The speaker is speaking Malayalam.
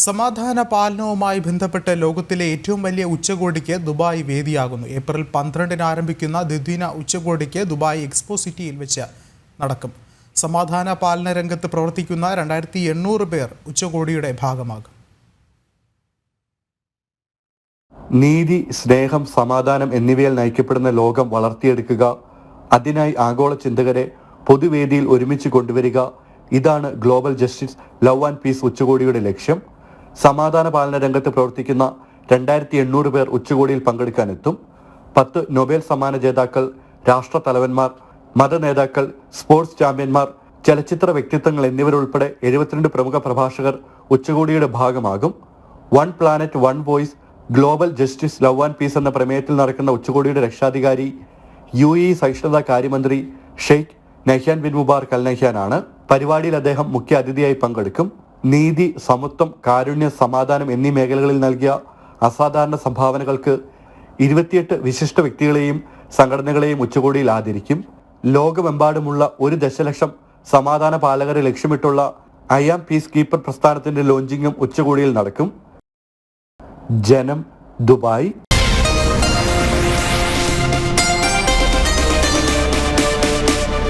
സമാധാന പാലനവുമായി ബന്ധപ്പെട്ട് ലോകത്തിലെ ഏറ്റവും വലിയ ഉച്ചകോടിക്ക് ദുബായ് വേദിയാകുന്നു. ഏപ്രിൽ 12-ന് ആരംഭിക്കുന്ന ദ്വിദിന ഉച്ചകോടിക്ക് ദുബായ് എക്സ്പോ സിറ്റിയിൽ വെച്ച് നടക്കും. സമാധാന പാലന രംഗത്ത് പ്രവർത്തിക്കുന്ന 2800 പേർ ഉച്ചകോടിയുടെ ഭാഗമാകും. നീതി, സ്നേഹം, സമാധാനം എന്നിവയിൽ നയിക്കപ്പെടുന്ന ലോകം വളർത്തിയെടുക്കുക, അതിനായി ആഗോള ചിന്തകരെ പൊതുവേദിയിൽ ഒരുമിച്ച് കൊണ്ടുവരിക, ഇതാണ് global justice love and piece ഉച്ചകോടിയുടെ ലക്ഷ്യം. സമാധാന പാലന രംഗത്ത് പ്രവർത്തിക്കുന്ന 2800 പേർ ഉച്ചകോടിയിൽ പങ്കെടുക്കാനെത്തും. 10 നൊബേൽ സമ്മാന ജേതാക്കൾ, രാഷ്ട്ര തലവന്മാർ, മതനേതാക്കൾ, സ്പോർട്സ് ചാമ്പ്യന്മാർ, ചലച്ചിത്ര വ്യക്തിത്വങ്ങൾ എന്നിവരുൾപ്പെടെ 72 പ്രമുഖ പ്രഭാഷകർ ഉച്ചകോടിയുടെ ഭാഗമാകും. One planet one voice global justice love and piece എന്ന പ്രമേയത്തിൽ നടക്കുന്ന ഉച്ചകോടിയുടെ രക്ഷാധികാരി UAE സഹിഷ്ണുതാ കാര്യമന്ത്രി ഷെയ്ഖ് നഹ്യാൻ ബിൻ മുബാറക് അൽ നഹ്യാനാണ്. പരിപാടിയിൽ അദ്ദേഹം മുഖ്യ അതിഥിയായി പങ്കെടുക്കും. നീതി, സമത്വം, കാരുണ്യം, സമാധാനം എന്നീ മേഖലകളിൽ നൽകിയ അസാധാരണ സംഭാവനകൾക്ക് 28 വിശിഷ്ട വ്യക്തികളെയും സംഘടനകളെയും ഉച്ചകോടിയിൽ ആദരിക്കും. ലോകമെമ്പാടുമുള്ള 1 ദശലക്ഷം സമാധാന പാലകരെ ലക്ഷ്യമിട്ടുള്ള ഐ ആം പീസ് കീപ്പർ പ്രസ്ഥാനത്തിന്റെ ലോഞ്ചിങ്ങും ഉച്ചകോടിയിൽ നടക്കും. ജനം, ദുബായ്.